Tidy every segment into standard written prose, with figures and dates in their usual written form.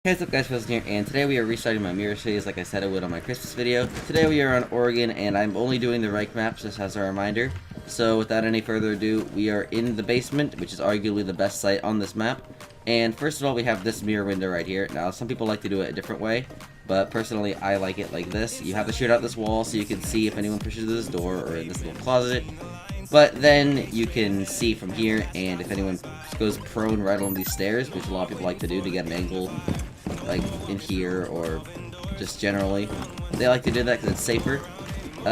Hey, what's up guys, Wilson here, and today we are restarting my Mira series like I said I would on my Christmas video. Today we are on Oregon, and I'm only doing the Reich maps just as a reminder. So without any further ado, we are in the basement, which is arguably the best site on this map. And first of all, we have this mirror window right here. Now, some people like to do it a different way, but personally I like it like this. You have to shoot out this wall so you can see if anyone pushes this door or in this little closet. But then you can see from here, and if anyone goes prone right on these stairs, which a lot of people like to do to get an angle, like in here or just generally, they like to do that because it's safer.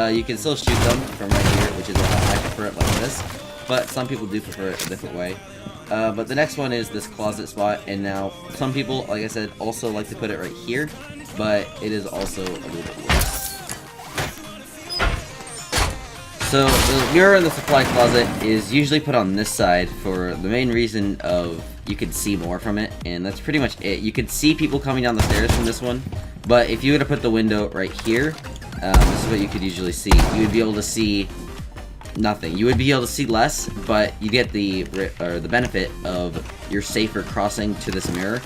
You can still shoot them from right here, which is why I prefer it like this, but some people do prefer it a different way. But the next one is this closet spot, and now some people, like I said, also like to put it right here, but it is also a little bit worse. So the mirror in the supply closet is usually put on this side for the main reason of you could see more from it, and that's pretty much it. You could see people coming down the stairs from this one, but if you were to put the window right here, this is what you could usually see. You would be able to see nothing. You would be able to see less, but you get the benefit of your safer crossing to this mirror,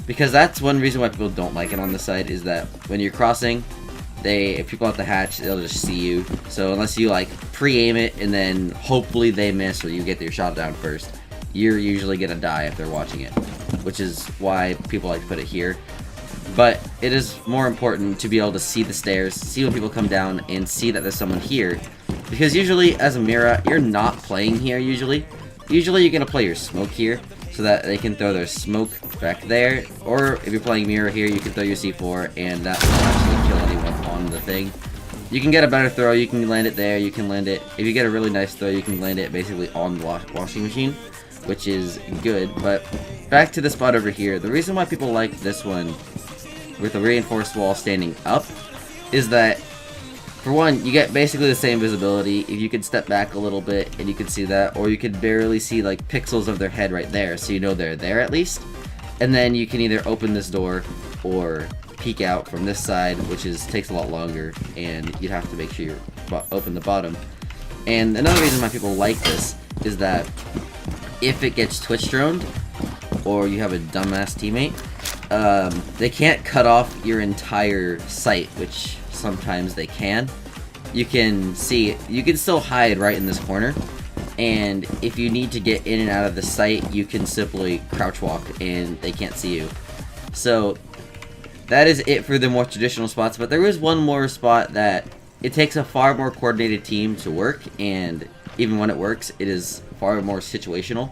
because that's one reason why people don't like it on this side, is that when you're crossing, if people at the hatch, they'll just see you. So unless you like pre-aim it and then hopefully they miss or you get your shot down first, you're usually gonna die if they're watching it, which is why people like to put it here. But it is more important to be able to see the stairs, see when people come down, and see that there's someone here, because usually as a Mira, you're not playing here usually. Usually you're gonna play your smoke here so that they can throw their smoke back there, or if you're playing Mira here, you can throw your C4 and that will actually kill anyone on the thing. You can get a better throw, you can land it there, you can land it, if you get a really nice throw, you can land it basically on the washing machine, which is good. But back to the spot over here, the reason why people like this one with a reinforced wall standing up is that, for one, you get basically the same visibility. If you could step back a little bit and you could see that, or you could barely see like pixels of their head right there, so you know they're there at least. And then you can either open this door or peek out from this side, which takes a lot longer, and you'd have to make sure you open the bottom. And another reason why people like this is that if it gets twitch droned, or you have a dumbass teammate, they can't cut off your entire site, which sometimes they can. You can see, you can still hide right in this corner, and if you need to get in and out of the site, you can simply crouch walk and they can't see you. So that is it for the more traditional spots, but there is one more spot that it takes a far more coordinated team to work, and even when it works, it is far more situational,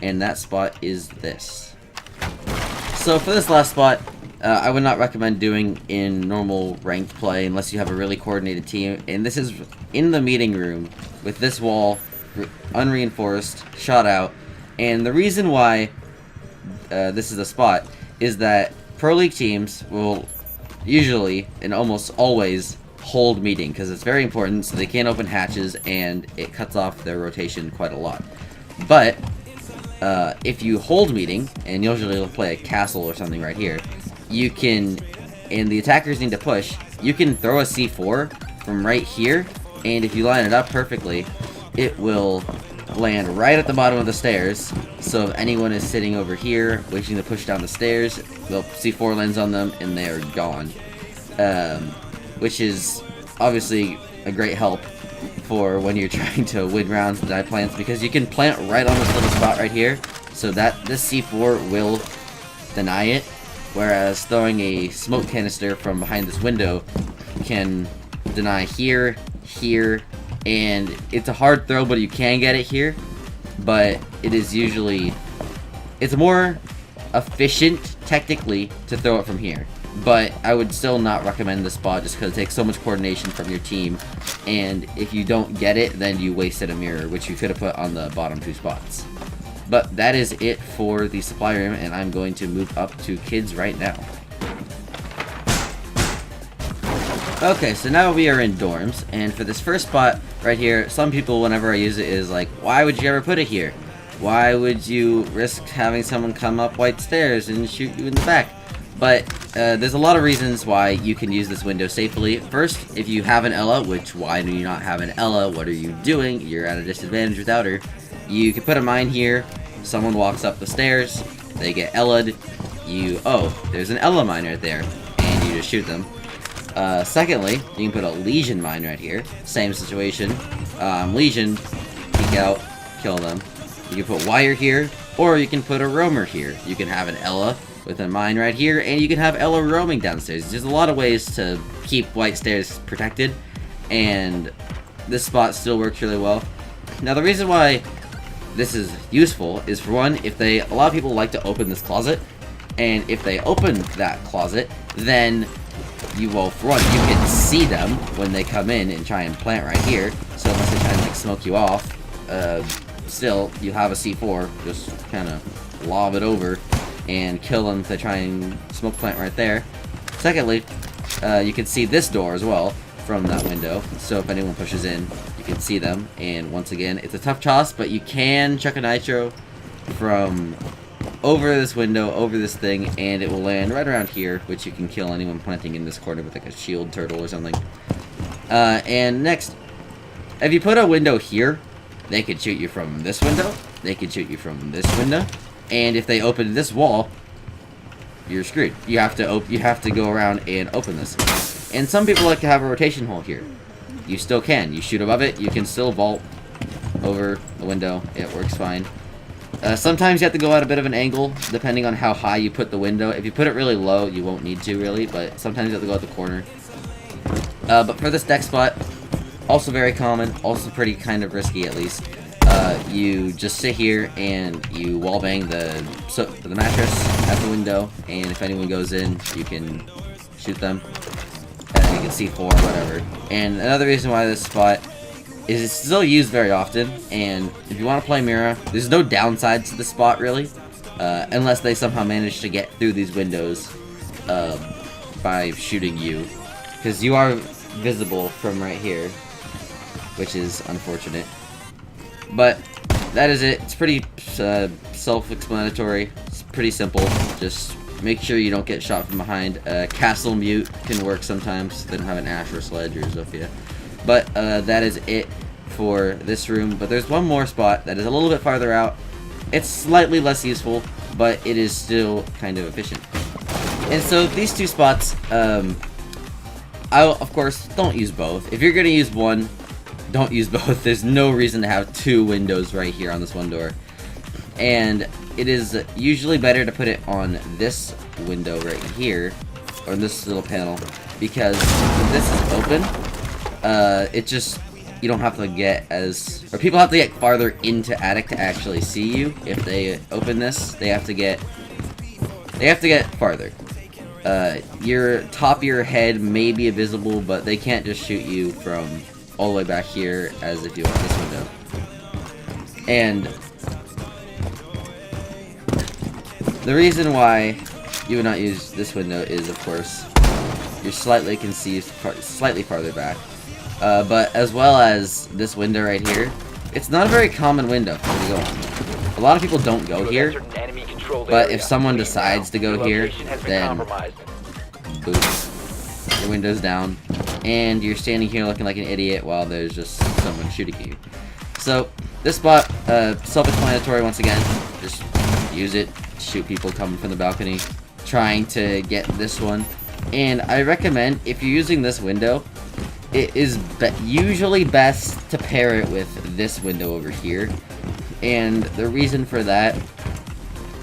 and that spot is this. So for this last spot, I would not recommend doing in normal ranked play unless you have a really coordinated team, and this is in the meeting room with this wall unreinforced, shot out. And the reason why this is a spot is that Pro League teams will usually and almost always hold meeting, because it's very important, so they can't open hatches and it cuts off their rotation quite a lot. But if you hold meeting, and usually you'll play a castle or something right here, you can, and the attackers need to push, you can throw a C4 from right here, and if you line it up perfectly, it will land right at the bottom of the stairs. So if anyone is sitting over here waiting to push down the stairs, the C4 lands on them and they're gone. Which is obviously a great help for when you're trying to win rounds and deny plants, because you can plant right on this little spot right here, so that this C4 will deny it, whereas throwing a smoke canister from behind this window can deny here, here, and it's a hard throw, but you can get it here. But it is usually, it's more efficient technically to throw it from here. But I would still not recommend this spot just because it takes so much coordination from your team, and if you don't get it, then you wasted a mirror, which you could have put on the bottom two spots. But that is it for the supply room, and I'm going to move up to kids right now. Okay, so now we are in dorms, and for this first spot right here, some people, whenever I use it, is like, why would you ever put it here? Why would you risk having someone come up white stairs and shoot you in the back? But there's a lot of reasons why you can use this window safely. First, if you have an Ella, which why do you not have an Ella? What are you doing? You're at a disadvantage without her. You can put a mine here, someone walks up the stairs, they get Ella'd, there's an Ella mine right there, and you just shoot them. Secondly, you can put a Legion mine right here. Same situation. Legion, peek out, kill them. You can put Wire here, or you can put a Roamer here. You can have an Ella with a mine right here, and you can have Ella roaming downstairs. There's a lot of ways to keep White Stairs protected, and this spot still works really well. Now, the reason why this is useful is, for one, a lot of people like to open this closet, and if they open that closet, then for one, you can see them when they come in and try and plant right here. So unless they try and like smoke you off, still you have a C4, just kind of lob it over and kill them if they try and smoke plant right there. Secondly, you can see this door as well from that window, so if anyone pushes in, you can see them. And once again, it's a tough toss, but you can chuck a nitro from over this window, over this thing, and it will land right around here, which you can kill anyone planting in this corner with like a shield turtle or something. And next, if you put a window here, they could shoot you from this window, they could shoot you from this window, and if they open this wall, you're screwed. You have to go around and open this. And some people like to have a rotation hole here. You still can. You shoot above it, you can still vault over the window. It works fine. Sometimes you have to go at a bit of an angle, depending on how high you put the window. If you put it really low, you won't need to, really, but sometimes you have to go at the corner. But for this deck spot, also very common, also pretty kind of risky at least. You just sit here and you wallbang the mattress at the window, and if anyone goes in, you can shoot them. You can C4 or whatever. And another reason why this spot is it's still used very often, and if you want to play Mira, there's no downsides to the spot really, unless they somehow manage to get through these windows by shooting you, because you are visible from right here, which is unfortunate. But that is it. It's pretty self-explanatory. It's pretty simple. Just make sure you don't get shot from behind. Castle mute can work sometimes. They don't have an Ash or Sledge or Zofia. But that is it for this room. But there's one more spot that is a little bit farther out. It's slightly less useful, but it is still kind of efficient. And so these two spots, of course, don't use both. If you're going to use one, don't use both. There's no reason to have two windows right here on this one door. And it is usually better to put it on this window right here, or this little panel, because when this is open, it just, you don't have to get or people have to get farther into attic to actually see you. If they open this, they have to get farther. Your top of your head may be visible, but they can't just shoot you from all the way back here as if you open this window. And the reason why you would not use this window is, of course, you slightly can see slightly farther back. But as well as this window right here, it's not a very common window to go on. A lot of people don't go here, but if someone decides to go here, then boom, your window's down, and you're standing here looking like an idiot while there's just someone shooting at you. So this spot, self-explanatory once again. Just use it, shoot people coming from the balcony, trying to get this one. And I recommend, if you're using this window, it is usually best to pair it with this window over here. And the reason for that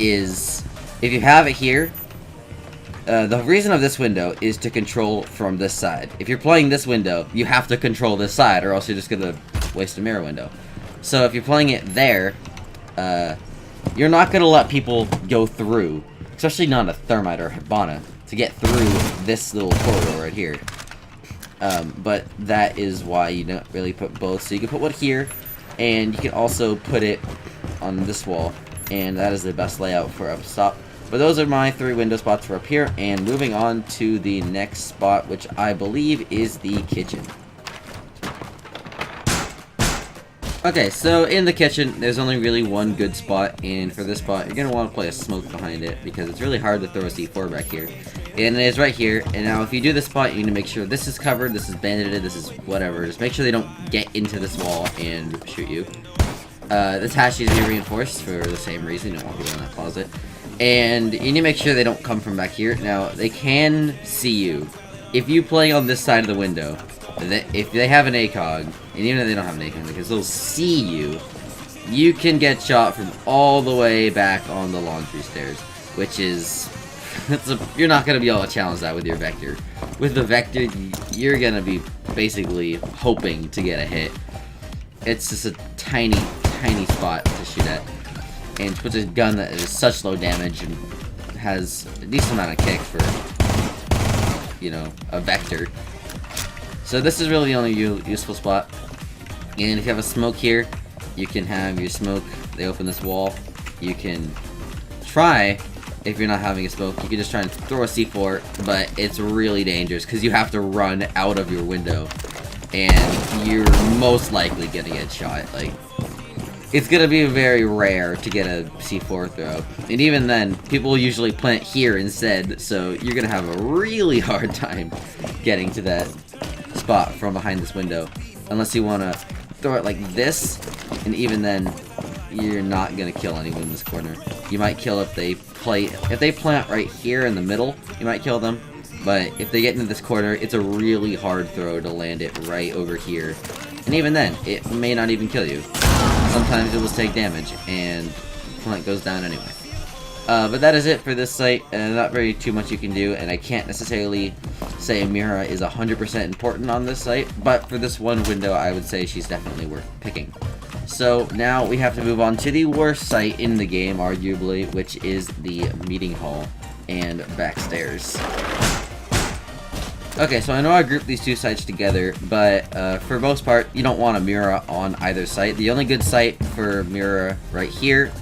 is, if you have it here, the reason of this window is to control from this side. If you're playing this window, you have to control this side, or else you're just gonna waste a Mira window. So if you're playing it there, you're not gonna let people go through, especially not a Thermite or Hibana, to get through this little corridor right here. But that is why you don't really put both. So you can put one here, and you can also put it on this wall, and that is the best layout for up top. But those are my 3 window spots for up here, and moving on to the next spot, which I believe is the kitchen. Okay, so in the kitchen, there's only really one good spot, and for this spot, you're going to want to play a smoke behind it, because it's really hard to throw a C4 back here. And it is right here, and now if you do this spot, you need to make sure this is covered, this is bandited, this is whatever. Just make sure they don't get into this wall and shoot you. This hatch needs to be reinforced for the same reason. You don't want people in that closet. And you need to make sure they don't come from back here. Now, they can see you. If you play on this side of the window, if they have an ACOG, and even if they don't have an ACOG, because they'll see you, you can get shot from all the way back on the laundry stairs, which is... you're not going to be able to challenge that with your Vector. With the Vector, you're going to be basically hoping to get a hit. It's just a tiny, tiny spot to shoot at. And with a gun that is such low damage and has a decent amount of kick for, you know, a Vector. So this is really the only useful spot. And if you have a smoke here, you can have your smoke. They open this wall. You can try, if you're not having a smoke, you can just try and throw a C4, but it's really dangerous because you have to run out of your window. And you're most likely gonna get shot. Like, it's gonna be very rare to get a C4 throw. And even then, people usually plant here instead, so you're gonna have a really hard time getting to that spot from behind this window. Unless you wanna throw it like this, and even then, you're not gonna kill anyone in this corner. You might kill if they plant right here in the middle, you might kill them. But if they get into this corner, it's a really hard throw to land it right over here. And even then, it may not even kill you. Sometimes you'll just take damage, and the plant goes down anyway. But that is it for this site, and not very too much you can do, and I can't necessarily say Mira is 100% important on this site, but for this one window, I would say she's definitely worth picking. So now we have to move on to the worst site in the game, arguably, which is the meeting hall and backstairs. Okay, so I know I grouped these two sites together, but for most part, you don't want a Mira on either site. The only good site for Mira right here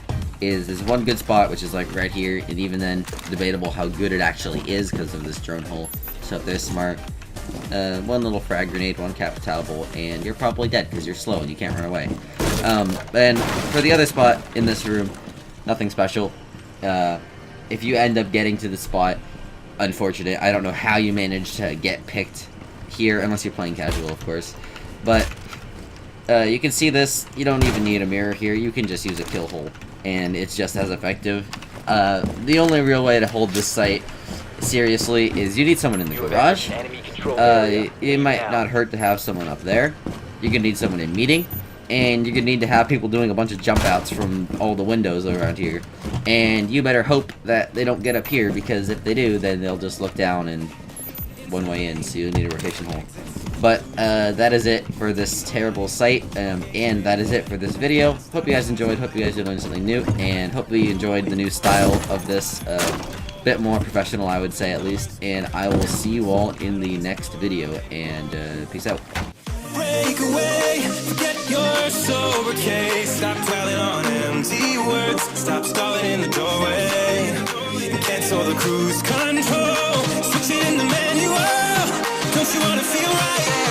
is there's one good spot, which is like right here, and even then, debatable how good it actually is because of this drone hole. So if they're smart, one little frag grenade, one capital, and you're probably dead because you're slow and you can't run away. And for the other spot in this room, nothing special. If you end up getting to the spot, unfortunate. I don't know how you managed to get picked here, unless you're playing casual, of course. But you can see this. You don't even need a mirror here. You can just use a kill hole, and it's just as effective. The only real way to hold this site seriously is you need someone in the garage. It might not hurt to have someone up there. You're gonna need someone in meeting. And you're gonna need to have people doing a bunch of jump outs from all the windows around here. And you better hope that they don't get up here, because if they do, then they'll just look down and one way in, so you'll need a rotation hole. But that is it for this terrible site, and that is it for this video. Hope you guys enjoyed, hope you guys learned something new, and hopefully you enjoyed the new style of this, bit more professional, I would say, at least. And I will see you all in the next video, and peace out. Break away, forget your sober case. Stop dwelling on empty words. Stop stalling in the doorway. And cancel the cruise control. Switch it in the manual. Don't you wanna feel right?